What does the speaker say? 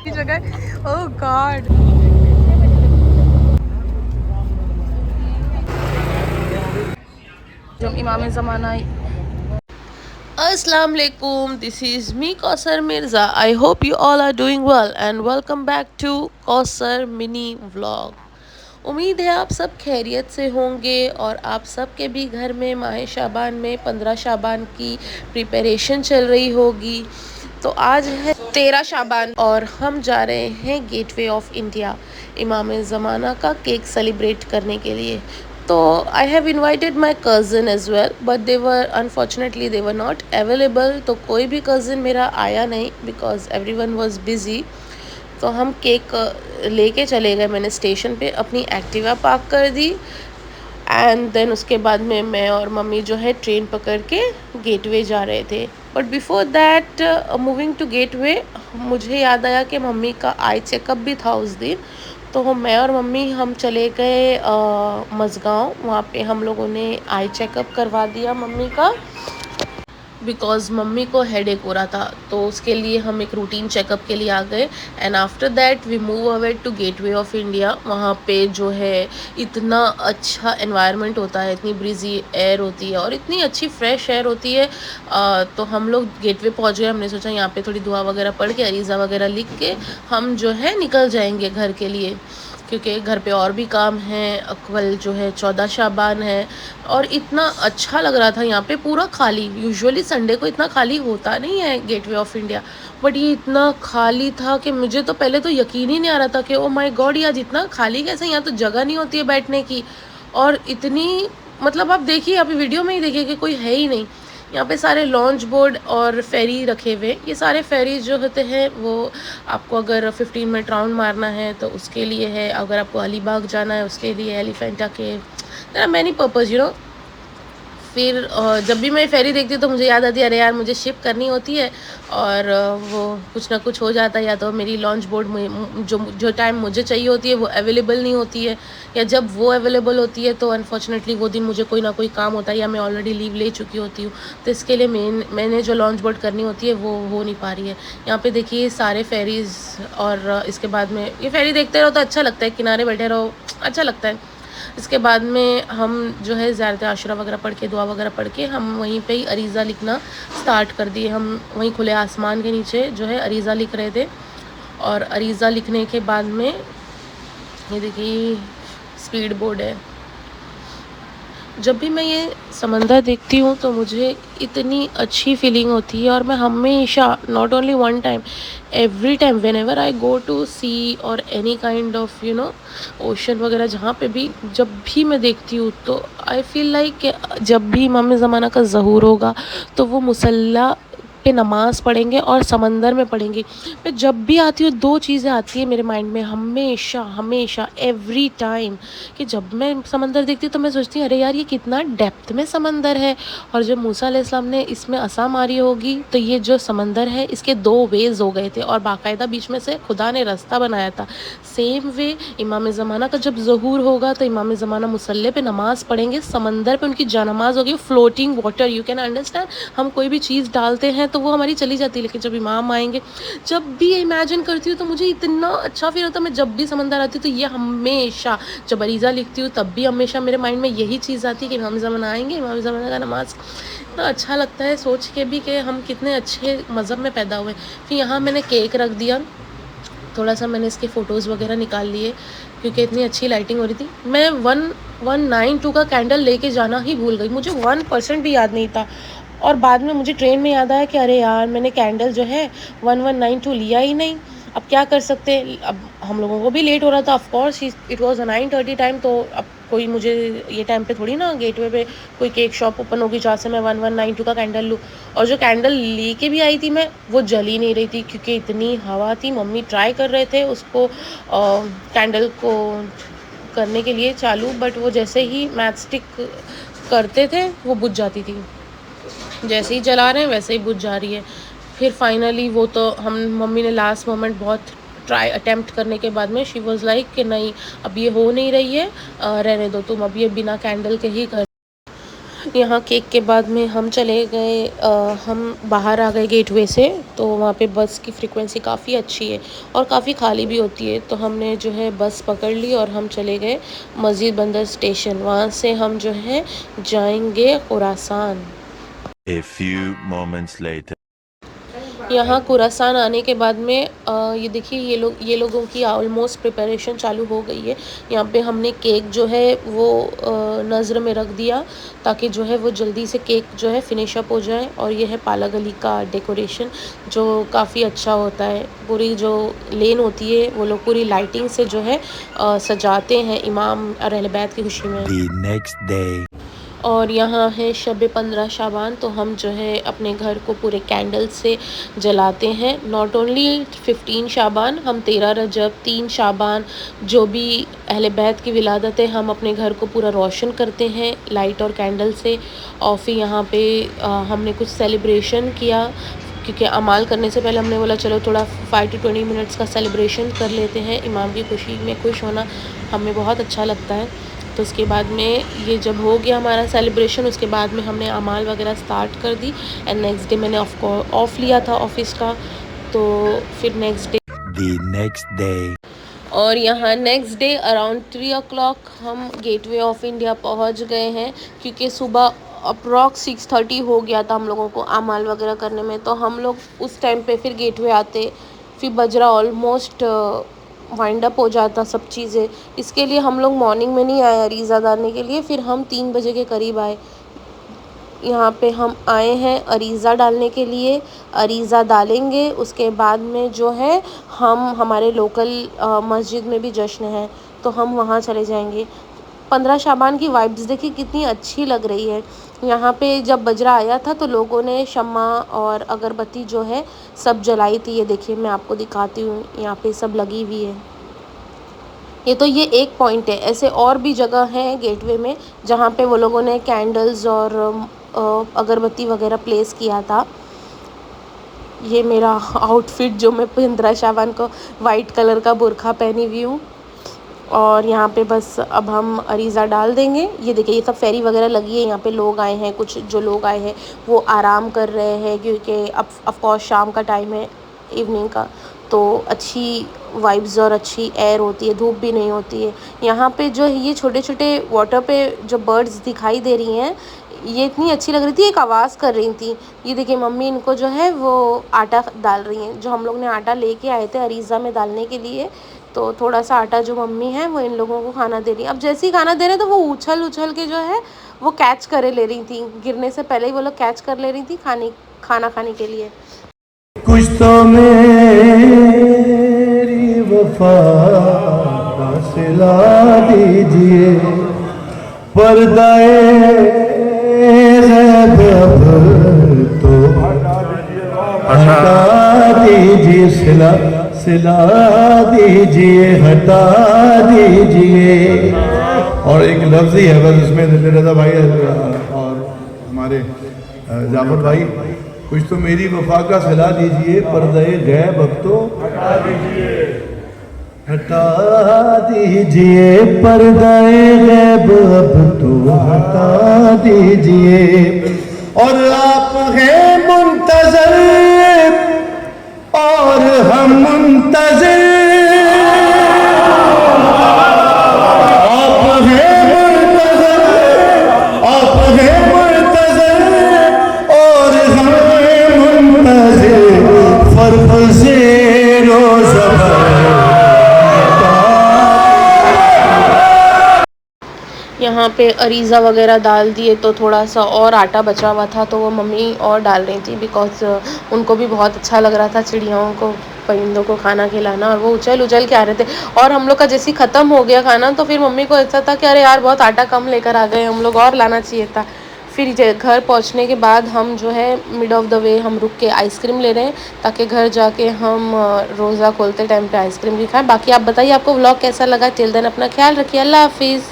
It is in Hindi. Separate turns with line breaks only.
जगह ओह गॉड। जो इमाम ज़माना Assalamu alaikum, this is me Kausar Mirza. I hope you all are doing well and welcome back to Kausar mini vlog. उम्मीद है आप सब खैरियत से होंगे और आप सब के भी घर में माह शाबान में 15 शाबान की प्रिपरेशन चल रही होगी। तो आज है 13 शाबान और हम जा रहे हैं गेटवे ऑफ इंडिया इमाम ज़माना का केक सेलिब्रेट करने के लिए। तो I have invited my cousin as well but they were not available. तो कोई भी कज़न मेरा आया नहीं because every one was busy. तो हम केक लेके चले गए, मैंने स्टेशन पे अपनी एक्टिवा पार्क कर दी एंड देन उसके बाद में मैं और मम्मी जो है ट्रेन पकड़ के गेटवे जा रहे थे। But before that moving to gateway मुझे याद आया कि मम्मी का आई चेकअप भी था उस दिन। तो मैं और मम्मी हम चले गए मज़गाँव, वहाँ पे हम लोगों ने आई चेकअप करवा दिया मम्मी का बिकॉज़ मम्मी को हेडेक हो रहा था। तो उसके लिए हम एक रूटीन चेकअप के लिए आ गए and after that we move away to gateway of India. वहाँ पे जो है इतना अच्छा एनवायरनमेंट होता है, इतनी ब्रीजी एयर होती है और इतनी अच्छी फ्रेश एयर होती है। तो हम लोग गेटवे पहुँच गए। हमने सोचा यहाँ पे थोड़ी दुआ वगैरह पढ़ के अरीज़ा वगैरह लिख के हम जो है निकल जाएंगे घर के लिए, क्योंकि घर पे और भी काम हैं। कल जो है 14 शाबान है और इतना अच्छा लग रहा था यहाँ पे, पूरा खाली। यूजुअली संडे को इतना खाली होता नहीं है गेटवे ऑफ इंडिया, बट ये इतना खाली था कि मुझे तो पहले तो यकीन ही नहीं आ रहा था कि ओ माय गॉड ये आज इतना खाली कैसे, यहाँ तो जगह नहीं होती है बैठने की। और इतनी मतलब आप देखिए, आप वीडियो में ही देखिए कि कोई है ही नहीं। यहाँ पे सारे लॉन्च बोर्ड और फेरी रखे हुए। ये सारे फेरीज जो होते हैं वो आपको अगर 15 मिनट राउंड मारना है तो उसके लिए है, अगर आपको अलीबाग जाना है उसके लिए, Elephanta cave, there are many purpose you know. फिर जब भी मैं फेरी देखती हूँ तो मुझे याद आती है अरे यार मुझे शिप करनी होती है और वो कुछ ना कुछ हो जाता है, या तो मेरी लॉन्च बोर्ड में जो टाइम मुझे चाहिए होती है वो अवेलेबल नहीं होती है, या जब वो अवेलेबल होती है तो अनफॉर्चुनेटली वो दिन मुझे कोई ना कोई काम होता है या मैं ऑलरेडी लीव ले चुकी होती हूँ। तो इसके लिए मैंने जो लॉन्च बोर्ड करनी होती है वो हो नहीं पा रही है। यहाँ पे देखिए सारे फेरीज़ और इसके बाद में ये फेरी देखते रहो तो अच्छा लगता है, किनारे बैठे रहो अच्छा लगता है। इसके बाद में हम जो है ज़ियारत आशुरा वगैरह पढ़ के, दुआ वगैरह पढ़ के हम वहीं पे ही अरीज़ा लिखना स्टार्ट कर दिए। हम वहीं खुले आसमान के नीचे जो है अरीज़ा लिख रहे थे और अरीज़ा लिखने के बाद में ये देखिए स्पीड बोर्ड है। जब भी मैं ये समंदर देखती हूँ तो मुझे इतनी अच्छी फीलिंग होती है और मैं हमेशा, not only one time, every time whenever I go to sea or any kind of you know ocean वगैरह, जहाँ पे भी जब भी मैं देखती हूँ तो आई फील लाइक जब भी इमाम ज़माना का ज़हूर होगा तो वो मुसल्ला पे नमाज़ पढ़ेंगे और समंदर में पढ़ेंगे। मैं जब भी आती हूँ दो चीज़ें आती है मेरे माइंड में हमेशा हमेशा एवरी टाइम, कि जब मैं समंदर देखती हूँ तो मैं सोचती हूँ अरे यार ये कितना डेप्थ में समंदर है, और जब मूसा अलैहिस्सलाम ने इसमें असा मारी होगी तो ये जो समंदर है इसके दो वेज़ हो गए थे और बाकायदा बीच में से खुदा ने रास्ता बनाया था। सेम वे इमाम ज़माना का जब ज़हूर होगा तो इमाम ज़माना मुसल्ले पे नमाज़ पढ़ेंगे, समंदर पे उनकी जानमाज़ होगी, floating water, you can understand. हम कोई भी चीज़ डालते हैं तो वो हमारी चली जाती है, लेकिन जब इमाम आएंगे, जब भी इमेजिन करती हूँ तो मुझे इतना अच्छा फील होता है। मैं जब भी समंदर आती हूँ तो ये हमेशा, जब अरीज़ा लिखती हूँ तब भी हमेशा मेरे माइंड में यही चीज़ आती है कि इमाम ज़माना आएंगे, इमाम ज़माना का नमाज़। इतना अच्छा लगता है सोच के भी कि हम कितने अच्छे मज़हब में पैदा हुए। फिर यहाँ मैंने केक रख दिया, थोड़ा सा मैंने इसके फ़ोटोज़ वगैरह निकाल लिए क्योंकि इतनी अच्छी लाइटिंग हो रही थी। मैं 1192 का कैंडल लेके जाना ही भूल गई, मुझे 1% भी याद नहीं था। और बाद में मुझे ट्रेन में याद आया कि अरे यार मैंने कैंडल जो है 1192 लिया ही नहीं। अब क्या कर सकते हैं, अब हम लोगों को भी लेट हो रहा था। Of course it was 9:30 time, तो अब कोई मुझे ये टाइम पे थोड़ी ना गेटवे पे कोई केक शॉप ओपन होगी जहाँ से मैं 1192 का कैंडल लूँ। और जो कैंडल लेके भी आई थी मैं, वो जल ही नहीं रही थी क्योंकि इतनी हवा थी। मम्मी ट्राई कर रहे थे उसको कैंडल को करने के लिए चालू, बट वो जैसे ही मैच स्टिक करते थे वो बुझ जाती थी, जैसे ही जला रहे हैं वैसे ही बुझ जा रही है। फिर फाइनली वो तो हम मम्मी ने लास्ट मोमेंट बहुत ट्राई अटेम्प्ट करने के बाद में शी वाज लाइक कि नहीं अब ये हो नहीं रही है, रहने दो तुम, अब ये बिना कैंडल के ही कर। यहाँ केक के बाद में हम चले गए हम बाहर आ गए गेटवे से। तो वहाँ पे बस की फ्रीक्वेंसी काफ़ी अच्छी है और काफ़ी खाली भी होती है। तो हमने जो है बस पकड़ ली और हम चले गए मस्जिद बंदर स्टेशन। वहाँ से हम जो है जाएंगे Khorasan.
A few moments later.
यहाँ खुरासान आने के बाद में ये देखिए ये लोगों की ऑलमोस्ट प्रिपरेशन चालू हो गई है। यहाँ पे हमने केक जो है वो नज़र में रख दिया ताकि जो है वो जल्दी से केक जो है फिनिश अप हो जाए। और ये है पाला गली का डेकोरेशन जो काफ़ी अच्छा होता है। पूरी जो लेन होती है वो लोग पूरी लाइटिंग से जो है सजाते हैं इमाम और अहले बैत की खुशी में।
The next day.
और यहाँ है शब 15 शाबान। तो हम जो है अपने घर को पूरे कैंडल से जलाते हैं। नॉट ओनली 15 शाबान, हम 13 रजब, 3 शाबान जो भी अहले बैत की विलादत है हम अपने घर को पूरा रोशन करते हैं लाइट और कैंडल से। और फिर यहाँ पे हमने कुछ सेलिब्रेशन किया क्योंकि अमाल करने से पहले हमने बोला चलो थोड़ा 5 to 20 मिनट्स का सेलिब्रेशन कर लेते हैं। इमाम की खुशी में खुश होना हमें बहुत अच्छा लगता है। तो उसके बाद में ये जब हो गया हमारा सेलिब्रेशन, उसके बाद में हमने अमाल वगैरह स्टार्ट कर दी। एंड नेक्स्ट डे मैंने ऑफ लिया था ऑफिस का। तो फिर next day
The next day.
और यहाँ नेक्स्ट डे अराउंड 3 o'clock हम गेटवे ऑफ इंडिया पहुँच गए हैं क्योंकि सुबह अप्रॉक्स 6:30 हो गया था हम लोगों को अमाल वगैरह करने में। तो हम लोग उस टाइम पे फिर गेटवे आते, फिर बजरा ऑलमोस्ट वाइंड अप हो जाता सब चीज़ें। इसके लिए हम लोग मॉर्निंग में नहीं आए अरीज़ा डालने के लिए, फिर हम 3 बजे के करीब आए। यहाँ पे हम आए हैं अरीज़ा डालने के लिए। अरीज़ा डालेंगे उसके बाद में जो है हम हमारे लोकल मस्जिद में भी जश्न है तो हम वहाँ चले जाएंगे। 15 शाबान की वाइब्स देखिए कितनी अच्छी लग रही है। यहाँ पे जब बजरा आया था तो लोगों ने शम्मा और अगरबत्ती जो है सब जलाई थी। ये देखिए मैं आपको दिखाती हूँ, यहाँ पे सब लगी हुई है। ये एक पॉइंट है, ऐसे और भी जगह है गेटवे में जहाँ पे वो लोगों ने कैंडल्स और अगरबत्ती वगैरह प्लेस किया था। ये मेरा आउटफिट जो मैं 15 शाबान को वाइट कलर का बुरखा पहनी हुई हूँ। और यहाँ पे बस अब हम अरीज़ा डाल देंगे। ये देखिए ये सब फेरी वगैरह लगी है, यहाँ पे लोग आए हैं, कुछ जो लोग आए हैं वो आराम कर रहे हैं क्योंकि अब ऑफकोर्स शाम का टाइम है इवनिंग का। तो अच्छी वाइब्स और अच्छी एयर होती है, धूप भी नहीं होती है। यहाँ पे जो ये छोटे छोटे वाटर पे जो बर्ड्स दिखाई दे रही हैं ये इतनी अच्छी लग रही थी, एक आवाज़ कर रही थी। ये देखिए मम्मी इनको जो है वो आटा डाल रही हैं, जो हम लोग ने आटा लेके आए थे अरीज़ा में डालने के लिए। तो थोड़ा सा आटा जो मम्मी है वो इन लोगों को खाना दे रही है। अब जैसे ही खाना दे रहे तो वो उछल उछल के जो है वो कैच करे ले रही थी, गिरने से पहले ही वो लोग कैच कर ले रही थी खाना खाने के लिए।
कुछ तो मेरी वफा का सिला दीजिए, पर्दाए ग़ैब तो हटा दीजिए, सिला दीजिए, हटा दीजिए। और एक लफ्ज़ ही है बस इसमें, रज़ा भाई और हमारे जाफर भाई, कुछ तो मेरी वफा का सिला दीजिए, पर्दे गैब अब तो हटा दीजिए, हटा दीजिए, पर्दे गैब अब तो हटा दीजिए। और आप हैं मुंतज़िर और हम मुंतज़िर, आप हैं मुंतज़िर, आप हैं मुंतज़िर और हम मुंतज़िर, फर्क ज़ेरो ज़बर।
यहाँ पे अरीज़ा वगैरह डाल दिए तो थोड़ा सा और आटा बचा हुआ था तो वो मम्मी और डाल रही थी बिकॉज़ उनको भी बहुत अच्छा लग रहा था चिड़ियाओं को, परिंदों को खाना खिलाना। और वो उछल उछल के आ रहे थे और हम लोग का जैसे ख़त्म हो गया खाना तो फिर मम्मी को ऐसा था कि अरे यार बहुत आटा कम लेकर आ गए, हम लोग और लाना चाहिए था। फिर घर पहुंचने के बाद हम जो है मिड ऑफ द वे हम रुक के आइसक्रीम ले रहे हैं ताकि घर जाके हम रोज़ा खोलते टाइम पे आइसक्रीम भी खाएं। बाकी आप बताइए आपको व्लॉग कैसा लगा। टिल देन अपना ख्याल रखिए, अल्लाह हाफिज़।